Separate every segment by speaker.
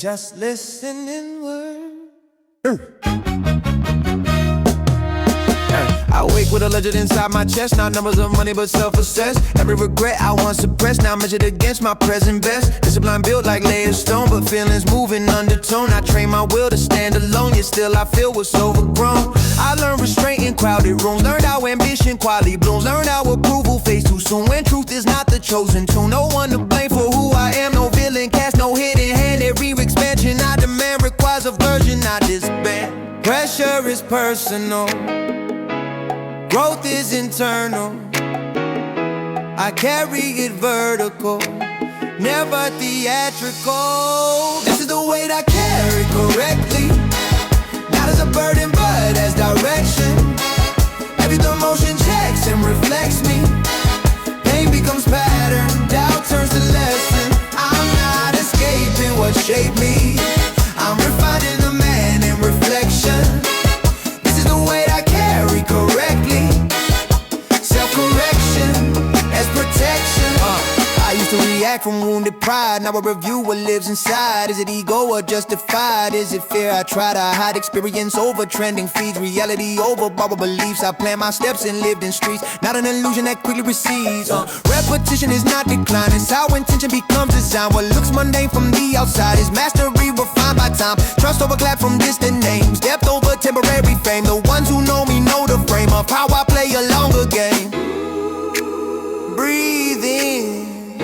Speaker 1: just listen inward. I wake with a legend inside my chest. Not numbers of money but self-assessed. Every regret I once suppressed, now measured against my present best. Discipline built like layered stone, but feelings moving undertone. I train my will to stand alone, yet still I feel what's overgrown. I learned restraint in crowded rooms, learned how ambition quietly blooms, learned how approval fades too soon when truth is not the chosen tune. No one to blame for who I am, no villain cast, no hidden hand. Every expansion I demand requires a version I disband. Pressure is personal, growth is internal. I carry it vertical, never theatrical. This is the weight I carry correctly, not as a burden but as direction. Every motion checks and reflects me. Pain becomes pattern, doubt turns to lesson. I'm not escaping what shaped me, I'm refining the man in reflection. This is the weight I carry correctly, self-correction as protection. I used to react from wounded pride, now I review what lives inside. Is it ego or justified? Is it fear I try to hide? Experience over trending feeds, reality over borrowed beliefs. I plan my steps and lived in streets, not an illusion that quickly recedes. Repetition is not decline, it's how intention becomes design. What looks mundane from the outside is mastery refined by time. Trust over clap from distant names, depth over temporary fame. The ones who know me know the frame of how I play a longer game. Breathe in,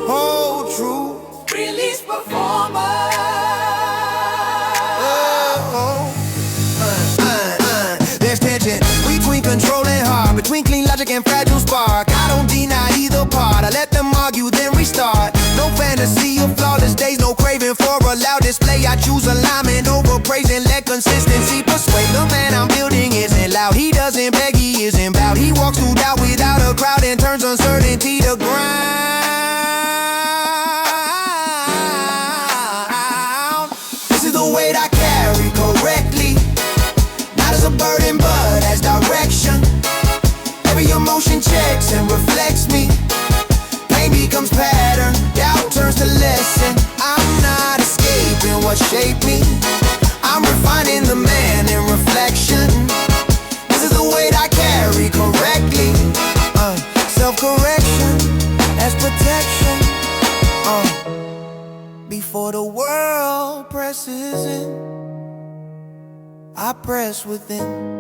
Speaker 1: hold truth, release performer. There's tension between control and heart, between clean logic and fragile spark. I don't deny either part, I let them argue then restart. No fantasy of flawless days, no craving for a loud display. I choose alignment over praise and let consistency persuade. The man I'm building isn't loud, he doesn't beg, he isn't bowed. He walks through doubt without a crowd and turns uncertainty to ground. This is the weight I carry correctly, not as a burden but as direction. Every emotion checks and reflects me. Pain becomes pattern, doubt turns to lesson. I'm not escaping what shaped me, I'm refining the man in reflection. This is the weight I carry correctly, self-correction as protection. Before the world presses in, I press within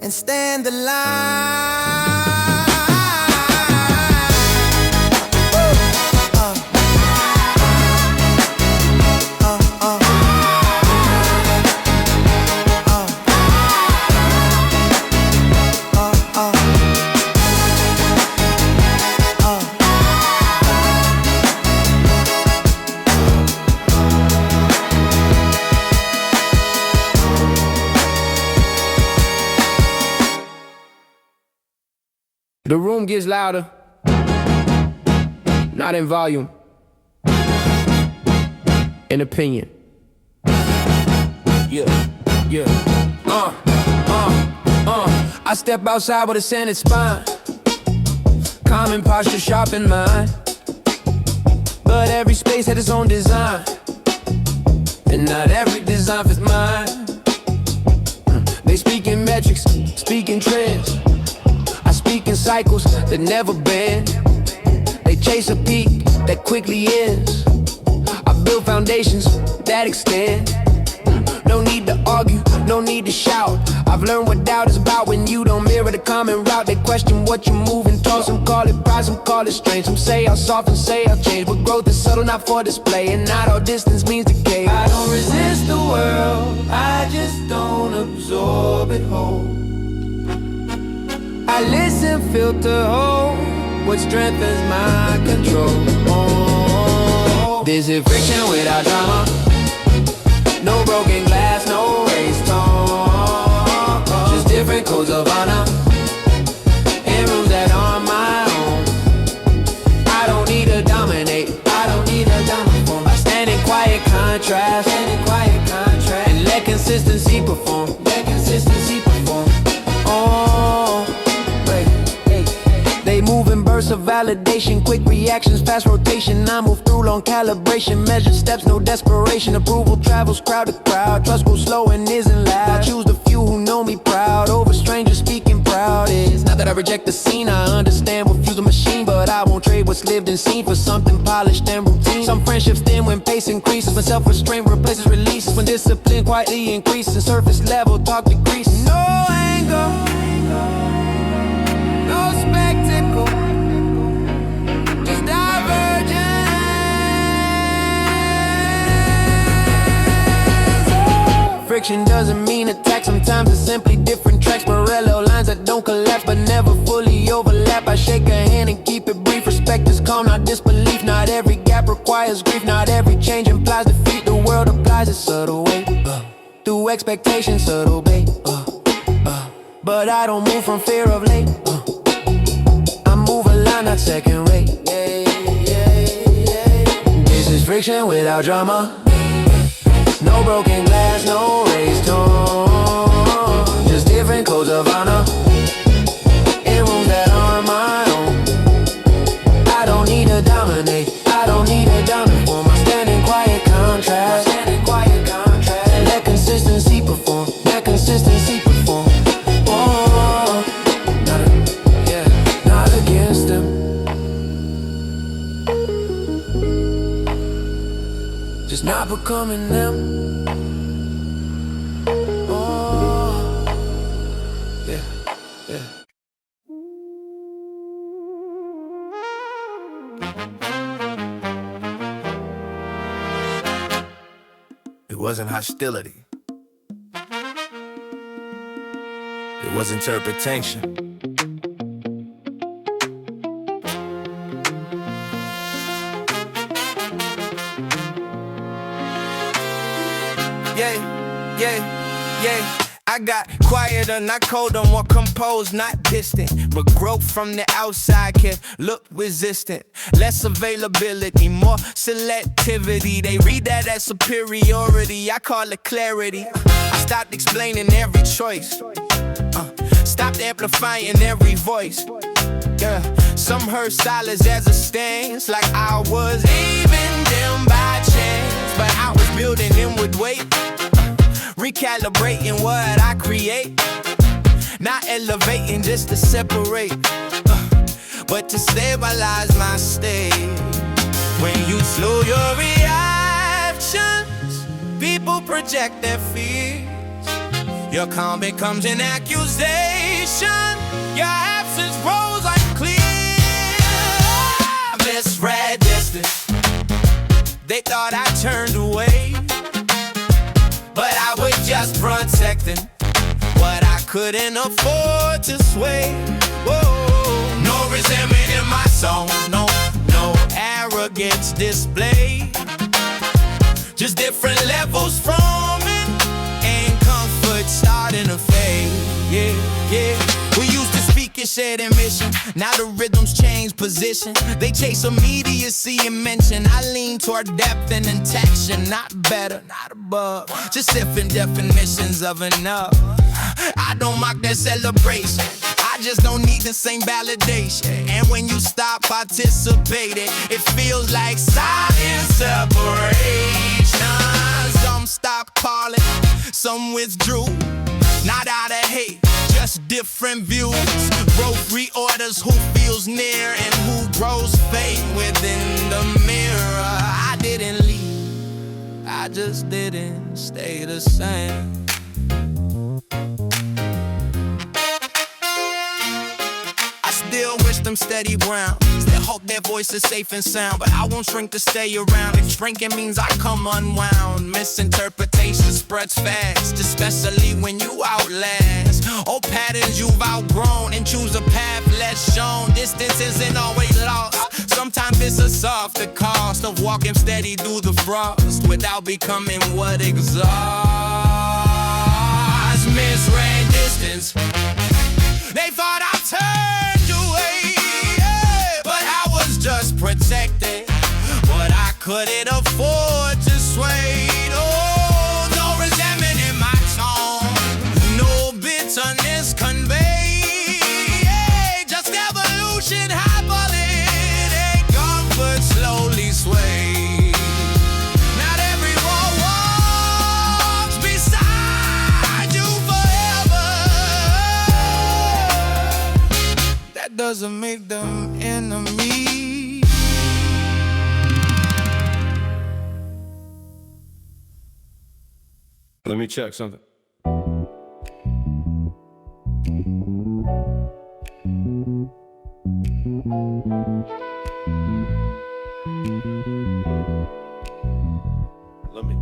Speaker 1: and stand the line.
Speaker 2: The room gets louder, not in volume, in opinion. I step outside with a sanded spine, common posture, sharp in mind. But every space had its own design, and not every design fits mine. They speak in metrics, speak in trends. I speak in cycles that never bend. They chase a peak that quickly ends. I build foundations that extend. No need to argue, no need to shout. I've learned what doubt is about when you don't mirror the common route. They question what you move and talk. Some call it pride, some call it strength. Some say I'll soften, say I'll change. But growth is subtle, not for display, and not all distance means decay. I don't resist the world, I just don't absorb it whole. I listen, filter, hold what strengthens my control. This is friction without drama, no broken glass, no race torn. Just different codes of honor in rooms that are my own. I don't need to dominate, I don't need to dominate. I stand in quiet contrast, and let consistency perform. They move in bursts of validation, quick reactions, fast rotation. I move through long calibration, measured steps, no desperation. Approval travels crowd to crowd, trust goes slow and isn't loud. I choose the few who know me proud, over strangers speaking proud. It's not that I reject the scene, I understand what fuels a machine, but I won't trade what's lived and seen for something polished and routine. Some friendships thin when pace increases, when self-restraint replaces releases, when discipline quietly increases and surface level talk decreases. No anger, no spectacle, just divergence. Friction doesn't mean attack, sometimes it's simply different tracks. Parallel lines that don't collapse but never fully overlap. I shake a hand and keep it brief. Respect is calm, not disbelief. Not every gap requires grief, not every change implies defeat. The world applies its subtle way through expectation, subtle bait. But I don't move from fear of late. I move a line, not second rate. This is friction without drama. No broken glass, no raised tone. Just different codes of honor in rooms that aren't my own. I don't need to dominate, I don't need a diamond for my standing quiet contrast. And let consistency perform, let consistency perform. Oh, not against them, just not becoming them.
Speaker 1: It wasn't hostility. It was interpretation. Yeah. I got quieter, not colder, more composed, not distant. But growth from the outside can look resistant. Less availability, more selectivity. They read that as superiority, I call it clarity. I stopped explaining every choice, stopped amplifying every voice. Yeah, some heard silence as a stance, like I was even them by chance. But I was building inward weight, recalibrating what I create, not elevating just to separate, but to stabilize my state. When you slow your reactions, people project their fears. Your calm becomes an accusation, your absence grows unclear. Misread distance, they thought I turned away, but I was just protecting what I couldn't afford to sway. Whoa. No resentment in my soul, no arrogance displayed. Just different levels from it, and comfort starting to fade. Yeah. We used to speak and share their mission. Now the rhythms change position. They chase immediacy and mention. I lean toward depth and intention. Not better, not above, just different definitions of enough. I don't mock their celebration, I just don't need the same validation. And when you stop participating, it feels like silent separation. Some stopped calling, some withdrew. Not out of hate, just different views. Growth reorders who feels near and who grows faith within the mirror. I didn't leave, I just didn't stay the same. I still wish them steady ground, still hope their voice is safe and sound, but I won't shrink to stay around. If shrinking means I come unwound, misinterpretation spreads fast, especially when you outlast old patterns you've outgrown and choose a path less shown. Distance isn't always lost, sometimes it's a softer cost of walking steady through the frost without becoming what exhausts. Misread distance, they thought I turned away, but I was just protected what I couldn't afford to sway. Oh, no resentment in my tone, no bitterness conveyed, just evolution happening.
Speaker 3: Let me check something. Let me.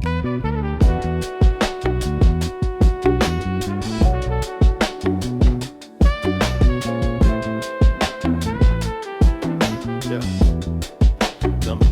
Speaker 3: Yeah. Number.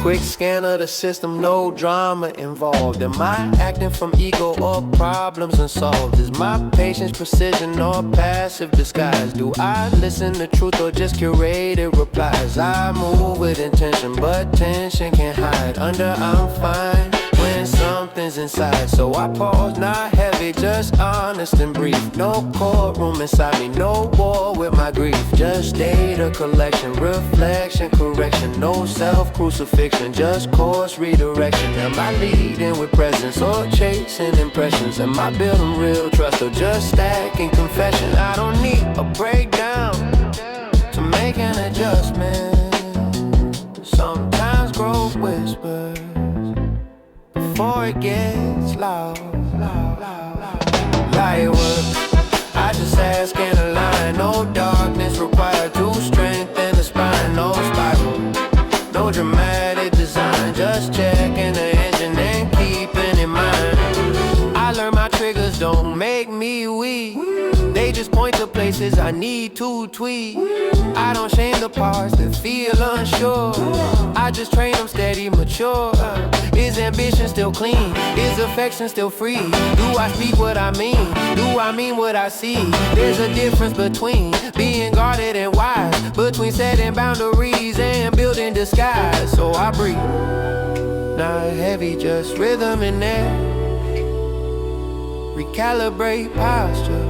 Speaker 1: Quick scan of the system, no drama involved. Am I acting from ego or problems unsolved? Is my patience precision or passive disguise? Do I listen to truth or just curated replies? I move with intention, but tension can't hide under I'm fine when something's inside. So I pause, not heavy, just honest and brief. No courtroom inside me, no war with my grief. Just data collection, reflection, correction. No self-crucifixion, just course redirection. Am I leading with presence or chasing impressions? Am I building real trust or just stacking confession? I don't need a breakdown to make an adjustment. Sometimes growth whispers before it gets loud. Light work, I just ask and align. No darkness required to strengthen the spine. No spiral, no dramatic design. Just checking the engine and keeping in mind. I learned my triggers don't make me weak. They just point to places I need to tweak. I don't shame the parts that feel unsure. I just train them steady, mature. Is ambition still clean? Is affection still free? Do I speak what I mean? Do I mean what I see? There's a difference between being guarded and wise, between setting boundaries and building disguise. So I breathe, not heavy, just rhythm in there. Recalibrate posture,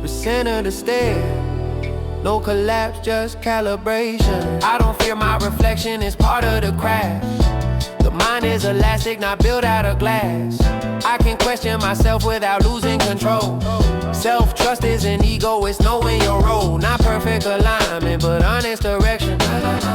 Speaker 1: recenter the stare. No collapse, just calibration. I don't fear my reflection, it's part of the crash. The mind is elastic, not built out of glass. I can question myself without losing control. Self-trust isn't ego, it's knowing your role. Not perfect alignment, but honest direction.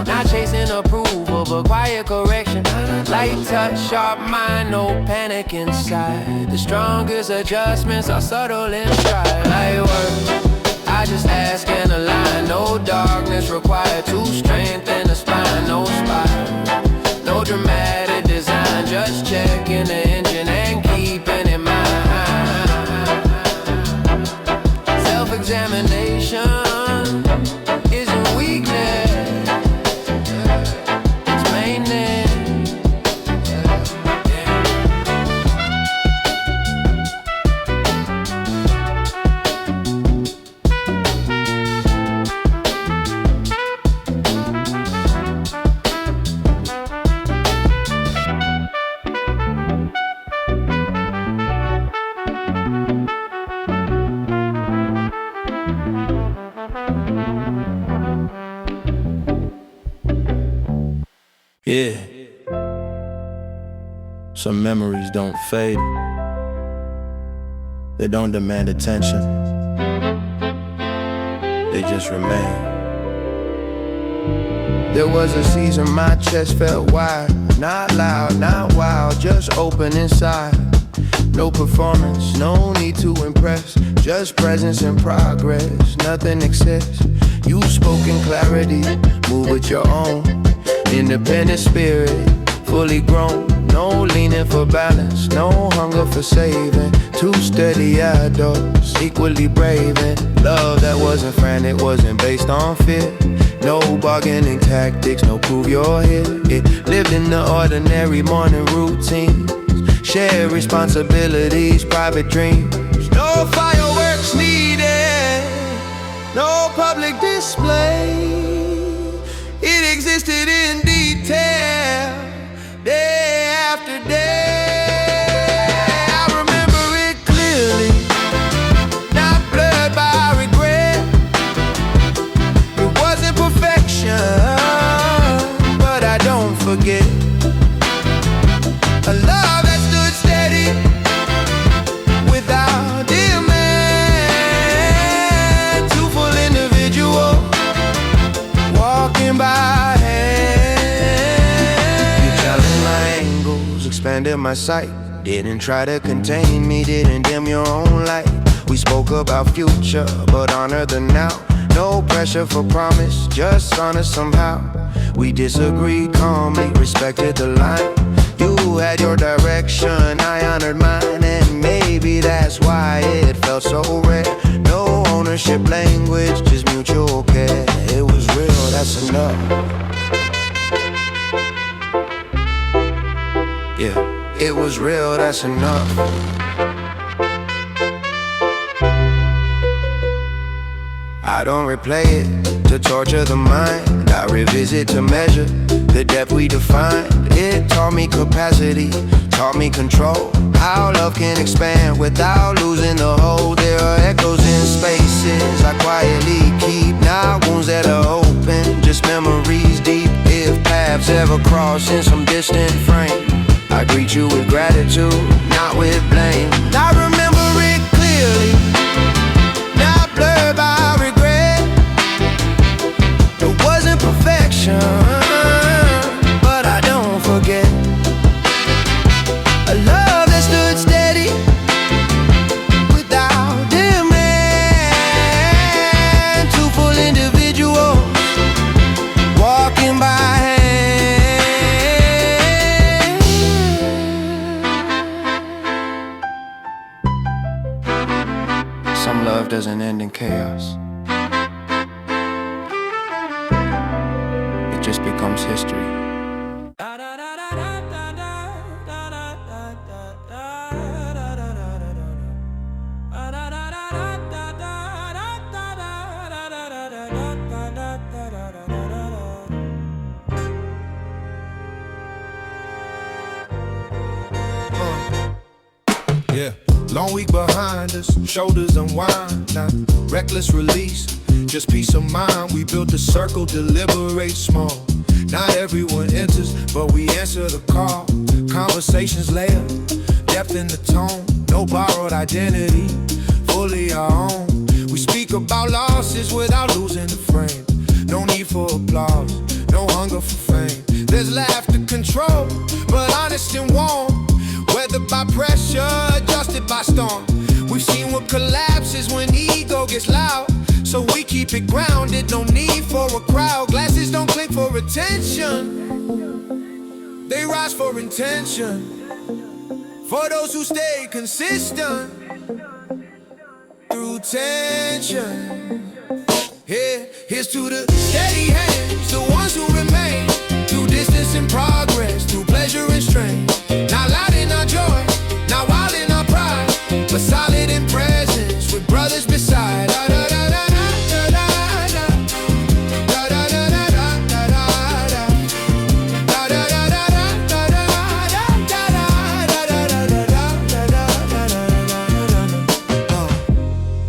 Speaker 1: Not chasing approval, but quiet correction. Light touch, sharp mind, no panic inside. The strongest adjustments are subtle in stride. Light work, I just ask and align. No darkness required to strengthen the spine. No spine, no dramatic design. Just checking the engine and keeping in mind. Self-examination isn't weakness, it's maintenance.
Speaker 4: Yeah. Some memories don't fade. They don't demand attention. They just remain.
Speaker 1: There was a season my chest felt wide. Not loud, not wild, just open inside. No performance, no need to impress. Just presence and progress, nothing excess. You spoke in clarity, move with your own independent spirit, fully grown. No leaning for balance, no hunger for saving. Two steady adults, equally brave. And love that wasn't frantic, wasn't based on fear. No bargaining tactics, no prove you're here. It lived in the ordinary morning routines. Shared responsibilities, private dreams. No fireworks needed, no public display. It existed in detail, day after day. I remember it clearly, not blurred by regret. It wasn't perfection, but I don't forget. A love that stood steady without demand. Two full individuals walking by hand. You challenge my angles, expanded my sight. Didn't try to contain me, didn't dim your own light. We spoke about future, but honor the now. No pressure for promise, just honest somehow. We disagreed calmly, respected the line. You had your direction, I honored mine. And maybe that's why it felt so rare. No ownership language, just mutual care. It was real, that's enough. Yeah, it was real, that's enough. I don't replay it to torture the mind. I revisit to measure the depth we defined. It taught me capacity, taught me control. How love can expand without losing the hold. There are echoes in spaces I quietly keep. Not wounds that are open, just memories deep. If paths ever cross in some distant frame, I greet you with gratitude, not with blame. I remember it clearly, not blurred by regret. It wasn't perfection, but I don't forget. A love that stood steady without demand. Two full individuals walking by hand. Some love doesn't end in chaos. It just becomes history.
Speaker 5: Yeah, long week behind us, shoulders unwind. Not reckless release, just peace of mind. We built a circle, deliberate small. Not everyone enters, but we answer the call. Conversations layer, depth in the tone. No borrowed identity, fully our own. We speak about losses without losing the frame. No need for applause, no hunger for fame. There's laughter control, but honest and warm. Weathered by pressure, adjusted by storm. We've seen what collapses when ego gets loud. So we keep it grounded, no need for a crowd. Glasses don't clink for attention, they rise for intention. For those who stay consistent through tension. Yeah, here's to the steady hands, the ones who remain through distance and progress, through pleasure and strain. Not loud in our joy, not wild in our pride, but solid in presence with brothers beside.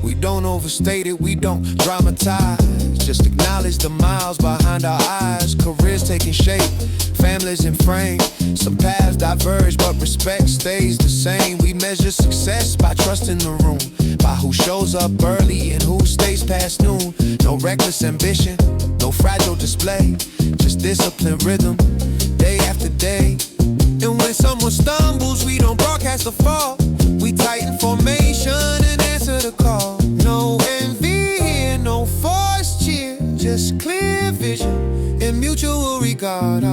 Speaker 5: We don't overstate it, we don't dramatize. Just acknowledge the miles behind our eyes. Careers taking shape, families in frame. Some paths diverge, but respect stays the same. We measure success by trusting the room, by who shows up early and who stays past noon. No reckless ambition, no fragile display, just disciplined rhythm, day after day. And when someone stumbles, we don't broadcast the fall. We tighten formation and answer the call. No envy here, no forced cheer, just clear vision and mutual regard.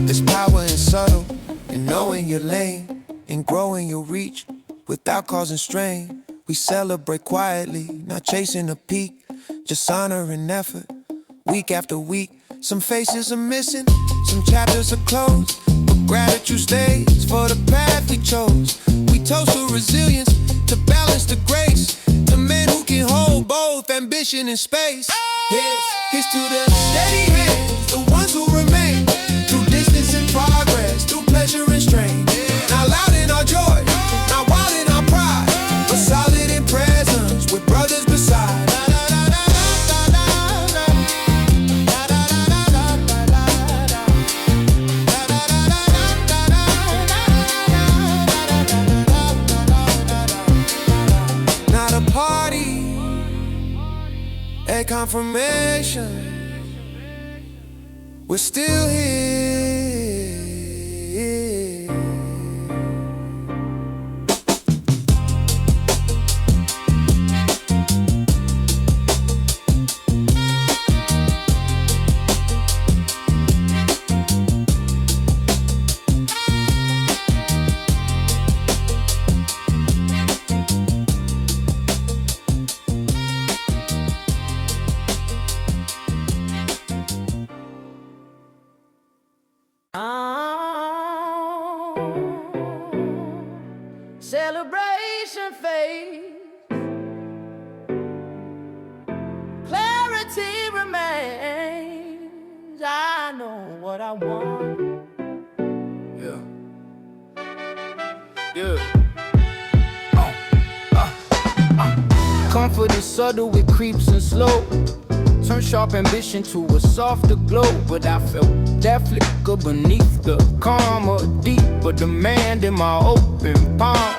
Speaker 5: There's power in subtle, in knowing your lane, in growing your reach without causing strain. We celebrate quietly, not chasing a peak, just honoring effort, week after week. Some faces are missing, some chapters are closed, but gratitude stays for the path we chose. We toast to resilience, to balance the grace, the men who can hold both ambition and space. Here's to the steady hands, the ones who remain through distance and progress, through pleasure and strain. Not loud in our joy, not wild in our pride, but solid in presence with brothers beside. ain't confirmation we're still here.
Speaker 6: Celebration fades, clarity remains. I know what I want.
Speaker 2: Yeah. Yeah. Comfort is subtle, it creeps and slow. Turn sharp ambition to a softer glow. But I felt that flicker beneath the calmer, deeper demand in my open palm.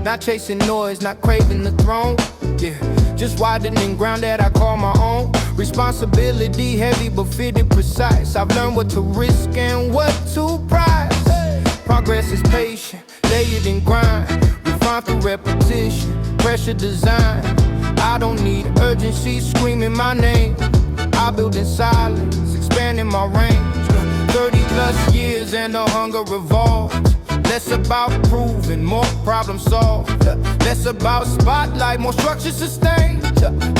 Speaker 2: Not chasing noise, not craving the throne. Yeah, just widening ground that I call my own. Responsibility heavy but fitted precise. I've learned what to risk and what to prize. Progress is patient, layered in grind. Refined through repetition, pressure design. I don't need urgency screaming my name. I build in silence, expanding my range. 30 plus years and the hunger revolves. Less about proving, more problem solved. Less about spotlight, more structure sustained.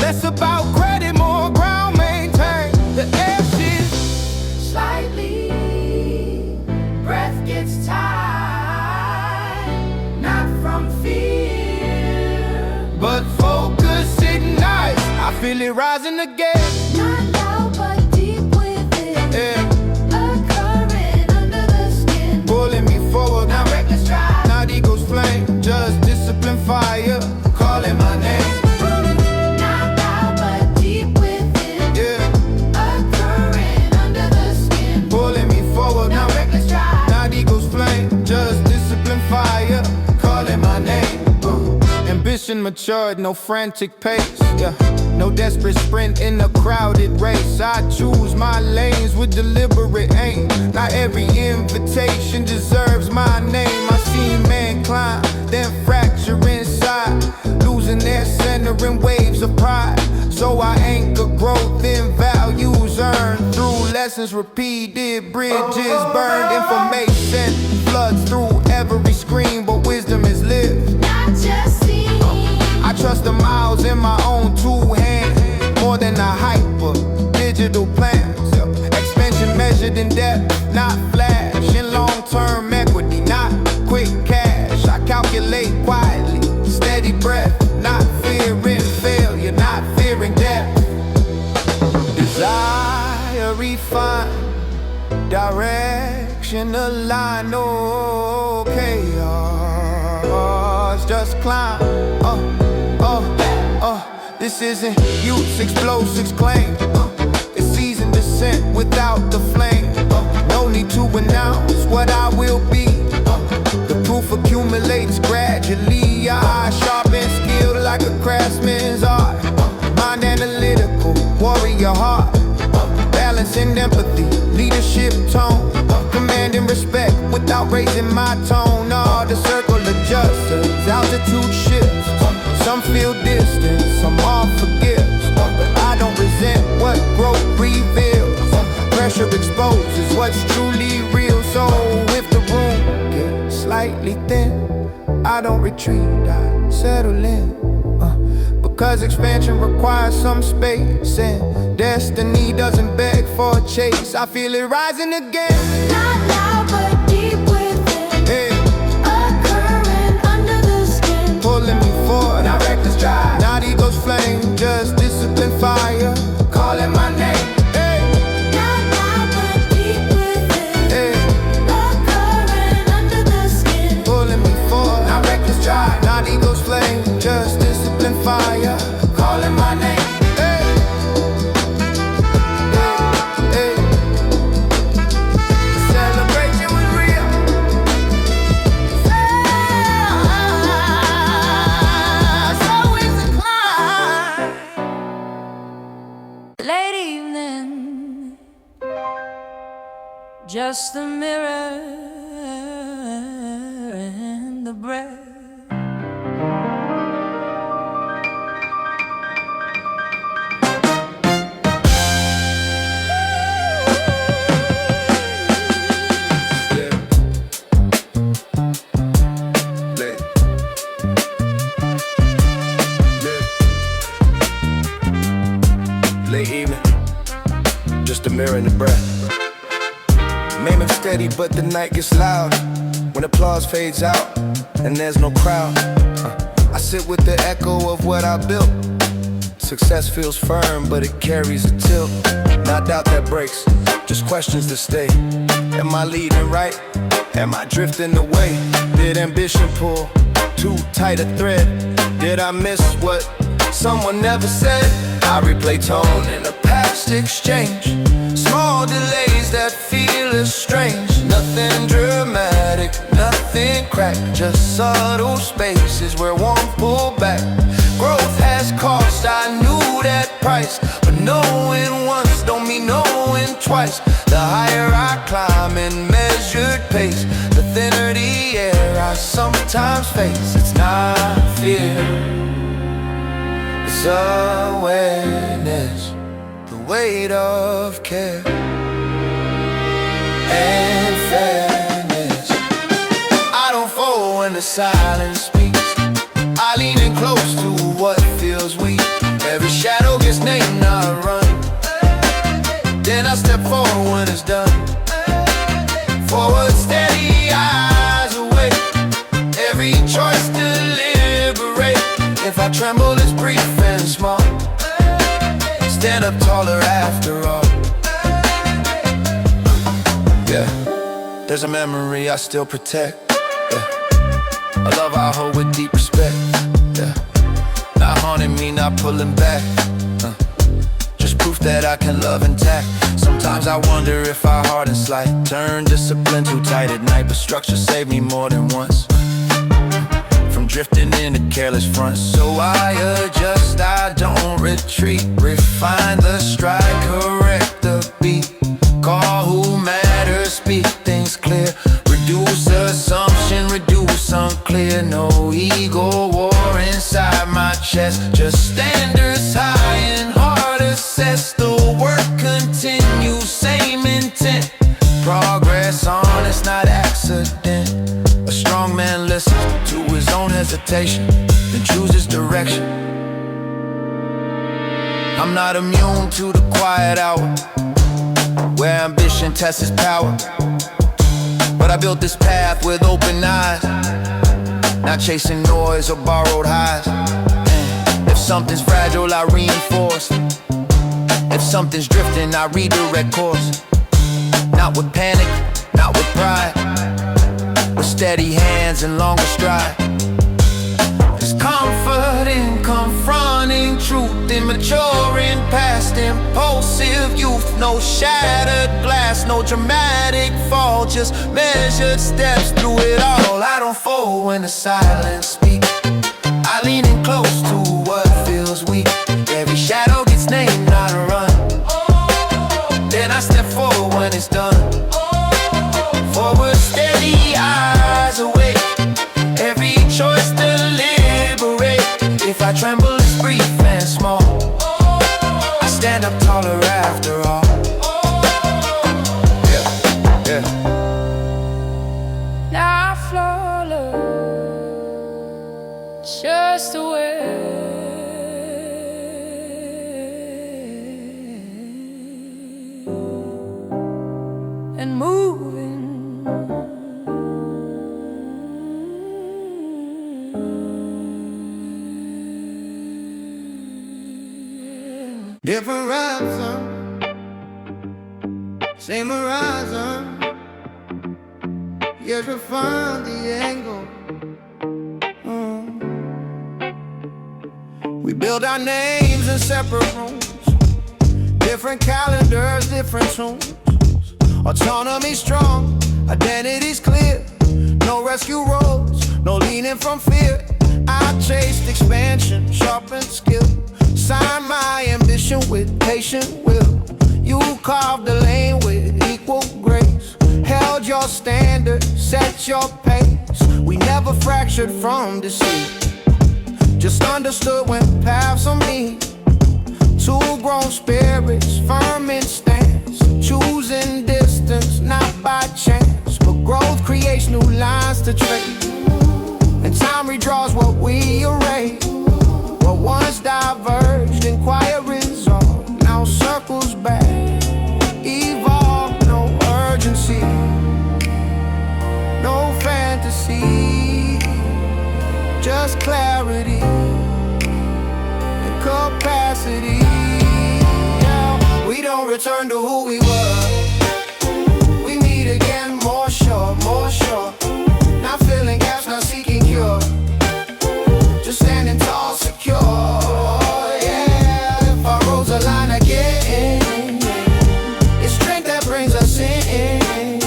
Speaker 2: Less about credit, more ground maintained. The air shifts
Speaker 6: Slightly, breath gets tired, not from fear,
Speaker 2: but focus ignites. I feel it rising again.
Speaker 6: not loud but deep within.
Speaker 2: Yeah,
Speaker 6: A current under the skin.
Speaker 2: pulling me forward.
Speaker 6: Now reckless drive.
Speaker 2: Not ego's flame, just discipline fire, calling my name.
Speaker 6: Not loud but deep within.
Speaker 2: Yeah,
Speaker 6: A current under the skin.
Speaker 2: pulling me forward.
Speaker 6: Now reckless drive.
Speaker 2: Not ego's flame, just discipline fire, calling my name. Ambition matured, no frantic pace. Yeah, no desperate sprint in a crowded race. I choose my lanes with deliberate aim. Not every invitation deserves my name. I see men climb, then fracture inside, losing their center in waves of pride. So I anchor growth in values earned through lessons repeated, bridges burned, information floods through every screen, but wisdom is lived.
Speaker 6: Not just seen.
Speaker 2: I trust the miles in my own two hands, more than a hyper digital plans. Expansion measured in depth, not flash. In long-term equity, not quick cash. I calculate quietly, steady breath, not fearing failure, not fearing death. Desire refined, direction aligned, no chaos, just climb. This isn't youth's explosives claim. It's seasoned descent without the flame. No need to announce what I will be. The proof accumulates gradually. I sharpen skill like a craftsman's art. Mind analytical, warrior heart. Balancing empathy, leadership tone. Commanding respect without raising my tone. The circle adjusts as altitude shifts. Some feel distant, some all forgives. I don't resent what growth reveals. Pressure exposes what's truly real. So if the room gets slightly thin, I don't retreat, I settle in. Because expansion requires some space, and destiny doesn't beg for a chase. I feel it rising again.
Speaker 6: Not loud but deep within.
Speaker 2: Hey,
Speaker 6: A current under the skin.
Speaker 2: pulling me forward.
Speaker 6: Now reckless drive.
Speaker 2: Not ego's flame, just discipline fire, calling my name. Hey,
Speaker 6: Not loud but deep within.
Speaker 2: hey,
Speaker 6: A current under the skin.
Speaker 2: pulling me forward. Now reckless drive. Not ego's flame, just discipline fire, calling my name. Hey, hey, hey.
Speaker 7: just the mirror and the breath.
Speaker 5: Late evening, just a mirror and the breath. Main and steady, but the night gets loud. When applause fades out and there's no crowd, I sit with the echo of what I built. Success feels firm, but it carries a tilt. Not doubt that breaks, just questions that stay. Am I leading right? Am I drifting away? Did ambition pull too tight a thread? Did I miss what someone never said? I replay tone in a past exchange. Small delays that feel as strange. Nothing dramatic, nothing cracked, just subtle spaces where one pull back. Growth has cost, I knew that price, but knowing once don't mean knowing twice. The higher I climb in measured pace, the thinner the air I sometimes face. It's not fear, it's awareness, the weight of care and fairness. I don't fall when the silence speaks. I lean in close to what feels weak. Every shadow gets named, I run. Then I step forward when it's done. Forward steady, eyes away. Every choice deliberate. If I tremble, it's brief and small. Stand up taller after all. Yeah, there's a memory I still protect. Yeah, a love I hold with deep respect. Yeah, not haunting me, not pulling back. Just proof that I can love intact. Sometimes I wonder if our heart and slight turn discipline too tight at night, but structure saved me more than once from drifting into careless fronts. So I adjust, I don't retreat. Refine the stride, correct the beat. Call who matters, speak things clear. Reduce assumption, reduce unclear. No ego war inside my chest. Just standards high and hard assess. The work continues, same intent. Progress honest, not accident. A strong man listens to his own hesitation, then chooses direction. I'm not immune to the quiet hour, where ambition tests its power. But I built this path with open eyes, not chasing noise or borrowed highs. If something's fragile, I reinforce. If something's drifting, I redirect course. Not with panic, not with pride, with steady hands and longer stride. There's comfort in confronting truth, in maturing past impulsive youth. No shattered glass, no dramatic fall, just measured steps through it all. I don't fall when the silence speaks. I lean in close to what feels weak. Every shadow gets named, not a run. Then I step forward when it's done. Forward steady, eyes away. Every choice deliberate. If I tremble, it's brief and small. I stand up taller after all. Yeah, yeah.
Speaker 7: Now flawless, just the way. And moving.
Speaker 5: Different horizon, same horizon. Yet refine the angle. We build our names in separate rooms, different calendars, different tunes. Autonomy strong, identity's clear. No rescue roads, no leaning from fear. I chased expansion, sharpened skill. Sign my ambition with patient will. You carved the lane with equal grace. held your standard, set your pace. We never fractured from deceit, just understood when paths are meet. Two grown spirits, firm in stance, choosing distance, not by chance. But growth creates new lines to trace, and time redraws what we erase. What once diverged in quiet resolve now circles back. Evolve, no urgency, no fantasy, just clarity and capacity. Yeah, we don't return to who we were. We meet again, more sure, more sure. Not filling gaps, not seeking cure, just standing tall, secure. Yeah, if our roads align again, it's strength that brings us in.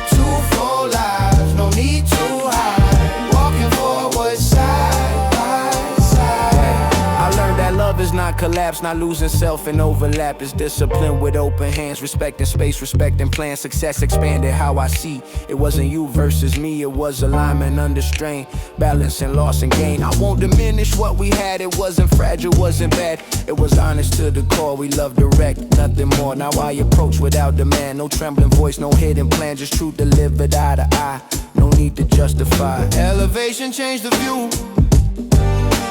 Speaker 5: Two full lives, no need to hide, walking forward side by side. I learned that love is not collapse, not losing self and overlap. It's discipline with open hands, respecting space, respecting plans. Success expanded how I see. It wasn't you versus me, it was alignment under strain, balancing loss and gain. I won't diminish what we had, it wasn't fragile, wasn't bad. It was honest to the core, we love direct, nothing more. Now I approach without demand, no trembling voice, no hidden plan, just truth delivered eye to eye. No need to justify. Elevation changed the view,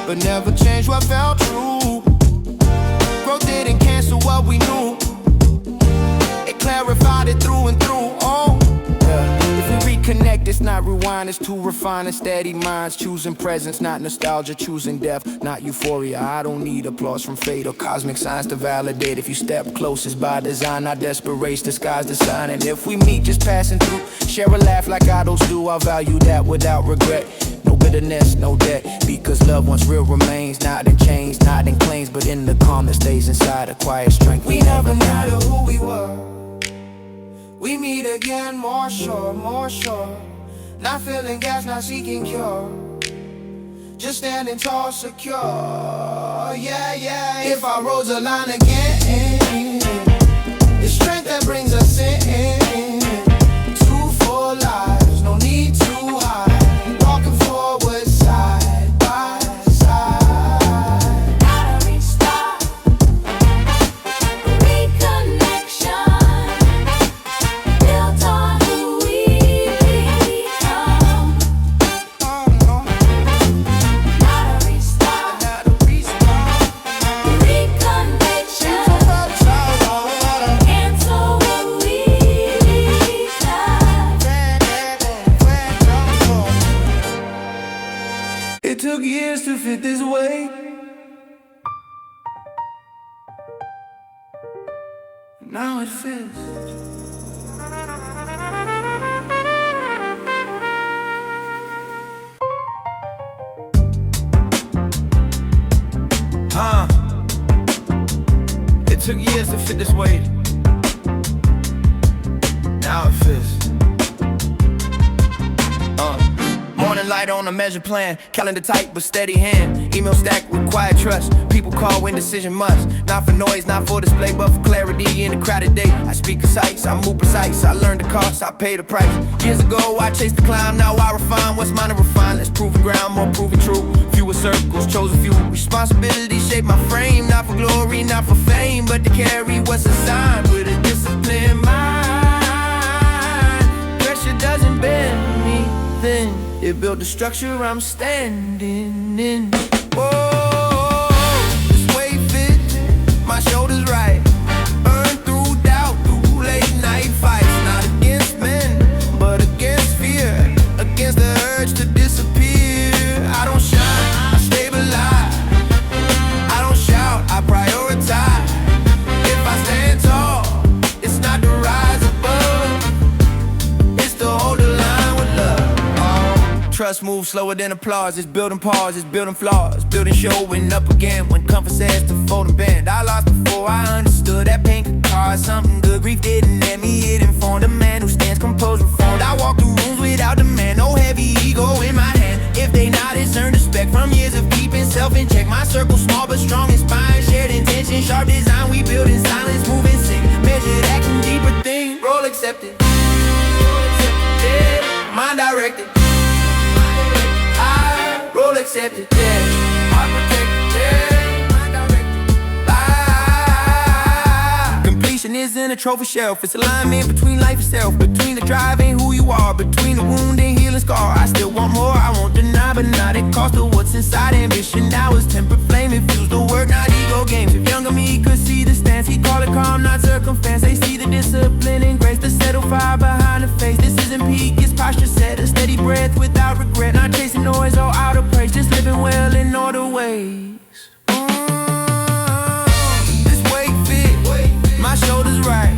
Speaker 5: but never changed what felt true. Growth didn't cancel what we knew, it clarified it through and through. Oh, yeah. If we reconnect, it's not rewind, it's to refine and steady minds. Choosing presence, not nostalgia, choosing depth, not euphoria. I don't need applause from fate or cosmic signs to validate. If you step close, it's by design, not desperation, disguise the sign. And if we meet just passing through, share a laugh like idols do. I value that without regret. No bitterness, no debt, because love once real remains. Not in chains, not in claims, but in the calm that stays inside, a quiet strength. We never matter who we were. We meet again, more sure, more sure. Not filling gas, not seeking cure, just standing tall, secure. Yeah, yeah. If our roads align again, it's strength that brings us in. Two full lives, no need to hide, walking forward side by side.
Speaker 6: Gotta restart, reconnection, built on who we become. Gotta restart, reconnection, cancel what we become.
Speaker 5: It took years to fit this way. Now it fits. It took years to fit this way. Now it fits. Morning light on a measured plan, calendar tight but steady hand. Email stacked with quiet trust. People call when decision must. Not for noise, not for display, but for clarity in a crowded day. I speak concise, I move precise. I learned the cost, I pay the price. Years ago I chased the climb, now I refine. What's mine to refine? Let's prove the ground, more proven true. Fewer circles, chose a few. Responsibility shape my frame, not for glory, not for fame, but to carry what's assigned with a disciplined mind. Pressure doesn't bend me thin, it built the structure I'm standing in. Whoa, this way fit, my shoulders right. Earned through doubt, through late night fights. Not against men, but against fear, against the urge to disappear. I don't shine, I stabilize. I don't shout, I prioritize. If I stand tall, it's not to rise above, it's to hold the line with love. Trust moves slower than applause. It's building pause, it's building flaws. Building showing up again when comfort says to fold and bend. I lost before I understood that pain could cause something good. Grief didn't let me, it informed a man who stands composed, reformed. I walk through rooms without demand, no heavy ego in my hand. If they not, it's earned respect from years of keeping self in check. My circle small but strong, inspired, shared intention. Sharp design, we build in silence, moving sick. Measured action, deeper thing, role accepted.
Speaker 2: accepted, yeah. Heart protected, yeah. Mind directed.
Speaker 5: Completion isn't a trophy shelf. It's alignment between life itself, between the drive and who you are, between the wound and healing scar. I still want more, I won't deny, but not at cost of what's inside. Ambition now is tempered flame, infuse the word, not ego games. If younger me could see the stance, he'd call it calm, not circumstance. They see the discipline and grace, the settle fire behind the face. This isn't peak, it's posture set, a steady breath without regret. Not chasing noise or out of praise, just living well in order ways. This weight fit, my shoulders right.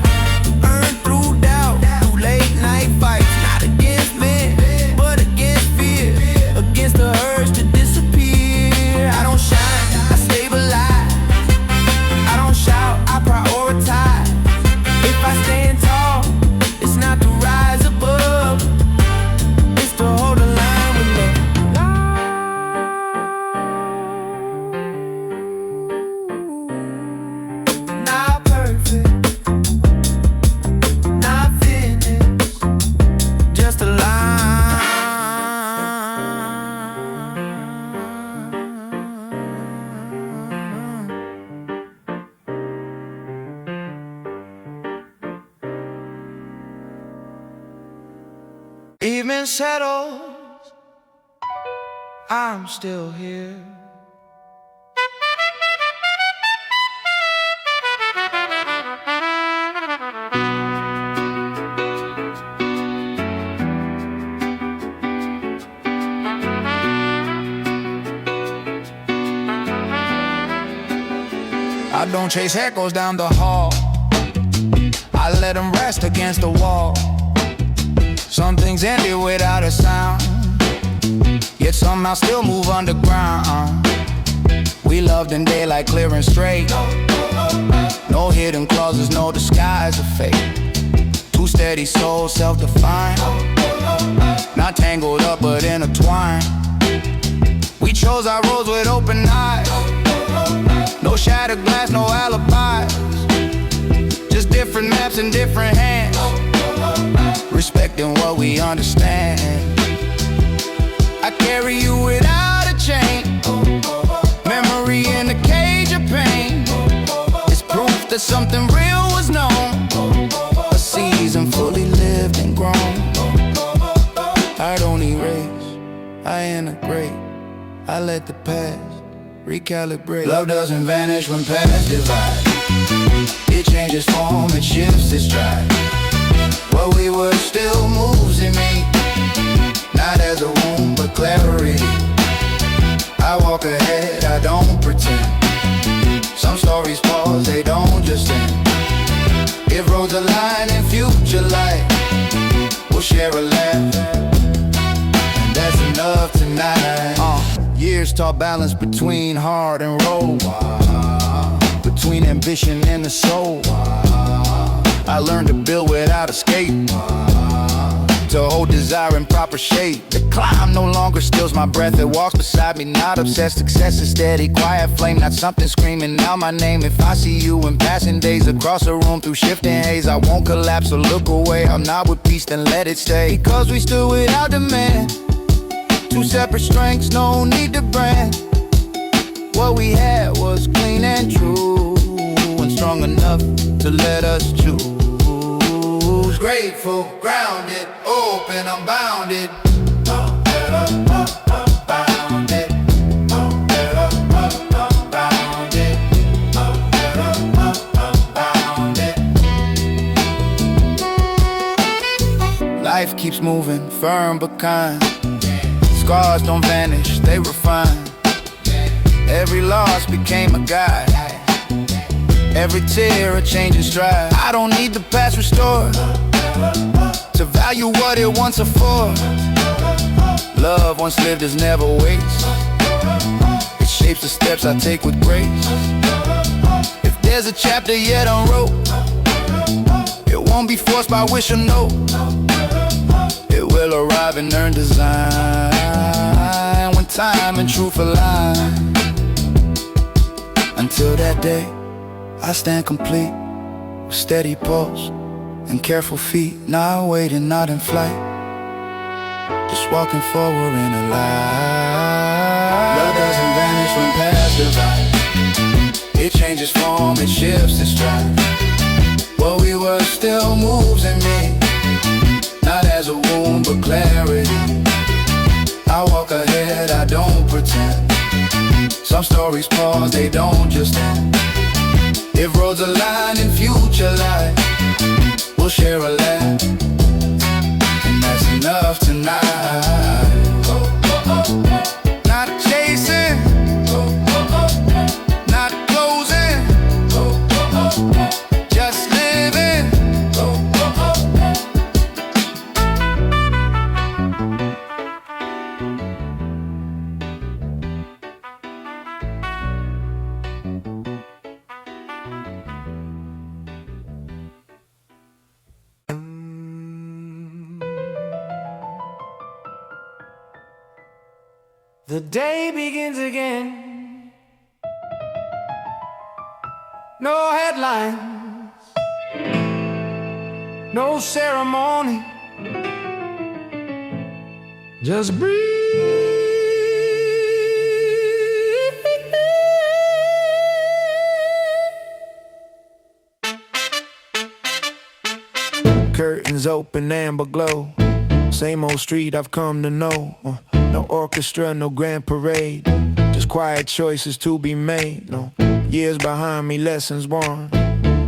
Speaker 5: Earned through doubt, through late night fights. Not against men, but against fear, against the urge to disappear. I don't shine, I stabilize. I don't shout, I prioritize. If I stand tall, it's not to rise above, it's to hold a line with love. Not perfect, not finished, just a line. Evening settles, I'm still here. I don't chase echoes down the hall, I let them rest against the wall. Some things ended without a sound, yet somehow still move underground. We loved in daylight, clear and straight. No hidden clauses, no disguise of fate. Two steady souls, self-defined, not tangled up but intertwined. We chose our roads with open eyes, no shattered glass, no alibis, just different maps in different hands, respecting what we understand. I carry you without a chain, memory in a cage of pain. It's proof that something real was known, a season fully lived and grown. I don't erase, I integrate, I let the past recalibrate. Love doesn't vanish when past divide, it changes form, it shifts its stride. What we were still moves in me, not as a wound but clarity. I walk ahead, I don't pretend. Some stories pause, they don't just end. If roads align in future light, we'll share a laugh, and that's enough tonight. Years taught balance between heart and road, between ambition and the soul. I learned to build without escape, to hold desire in proper shape. The climb no longer steals my breath, it walks beside me. Not obsessed, success is steady, quiet flame, not something screaming out my name. If I see you in passing days across the room through shifting haze, I won't collapse or look away. I'll nod with peace, then let it stay. Because we stood without demand, two separate strengths, no need to brand. What we had was clean and true, and strong enough to let us choose. Grateful, grounded, open, unbounded. Bounded. Life keeps moving, firm but kind. Scars don't vanish, they refine. Every loss became a guide, every tear a change in stride. I don't need the past restored to value what it once afforded. Love once lived is never waste, it shapes the steps I take with grace. If there's a chapter yet unwrote, it won't be forced by wish or no. It will arrive and earn design when time and truth align. Until that day, I stand complete, with steady pulse and careful feet. Not waiting, not in flight, just walking forward in a light. Some stories pause, they don't just end. If roads align in future life, we'll share a laugh, and that's enough tonight. Not chasing, not closing, just living.
Speaker 2: The day begins again. No headlines, no ceremony. Just breathe.
Speaker 5: Curtains open, amber glow. Same old street I've come to know. No orchestra, no grand parade. Just quiet choices to be made. No years behind me, lessons won.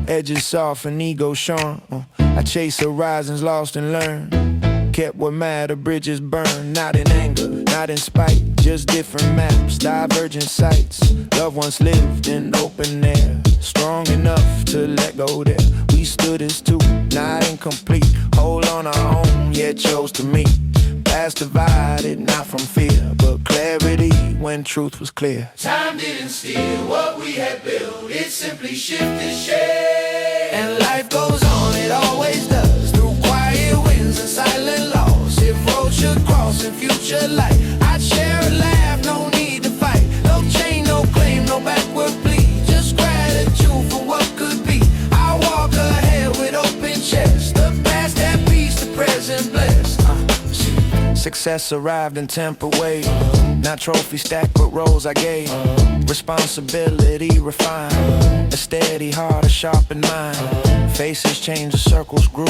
Speaker 5: Edges soft and ego shorn. I chase horizons, lost and learned. Kept what matter, bridges burned. Not in anger, not in spite, just different maps, divergent sights. Loved ones lived in open air, strong enough to let go there. We stood as two, not incomplete. Hold on our own, yet chose to meet. Past divided, not from fear, but clarity when truth was clear.
Speaker 1: Time didn't steal what we had built, it simply shifted shape. And life goes on, it always does, through quiet winds and silent loss. If roads should cross in future light, I'd share a laugh, no need to fight. No chain, no claim, no backward plea, just gratitude for what could be. I walk ahead with open chest, the past at peace, the present blessed.
Speaker 5: Success arrived in tempered ways, not trophy stacked but roles I gave. Responsibility refined, a steady heart, a sharpened mind. Faces changed, the circles grew.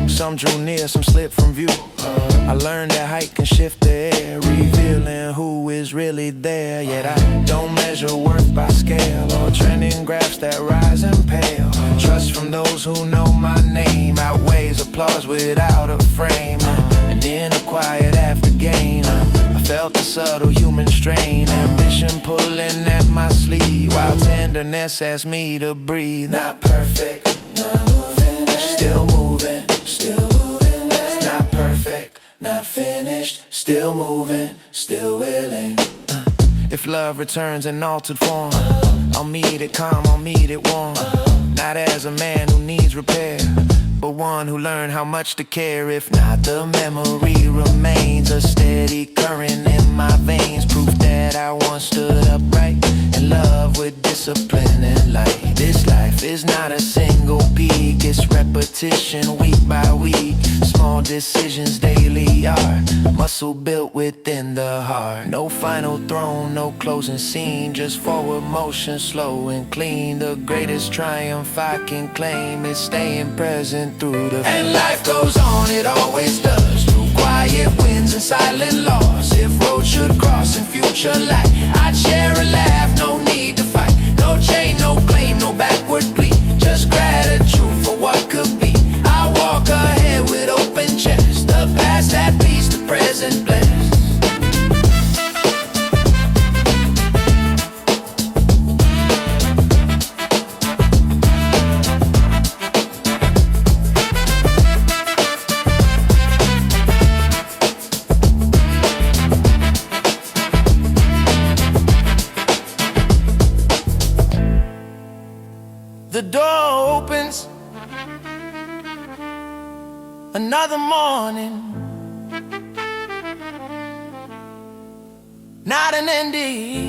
Speaker 5: Some drew near, some slipped from view. I learned that height can shift the air, revealing who is really there. Yet I don't measure worth by scale or trending graphs that rise and pale. Trust from those who know my name outweighs applause without a frame. And in a quiet after gain, I felt the subtle human strain. Ambition pulling at my sleeve, while tenderness asked me to breathe.
Speaker 1: Not perfect, not moving, still moving, still moving. It's not perfect, not finished, still moving, still willing.
Speaker 5: If love returns in altered form, I'll meet it calm, I'll meet it warm. Not as a man who needs repair, but one who learned how much to care. If not, the memory remains a steady current in my veins, proof that I once stood upright in love with discipline and light. This life is not a single peak, it's repetition week by week. Small decisions daily are muscle built within the heart. No final throne, no closing scene, just forward motion, slow and clean. The greatest triumph I can claim is staying present through the
Speaker 1: And life goes on, it always does, through quiet winds and silent loss. If roads should cross in future light, I'd share a laugh, no need to fight. No chain, no claim, no backward plea, just gratitude for what could be. I walk ahead with open chest, the past at peace, the present blessed.
Speaker 5: The door opens, another morning, not an ending,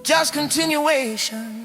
Speaker 5: just continuation.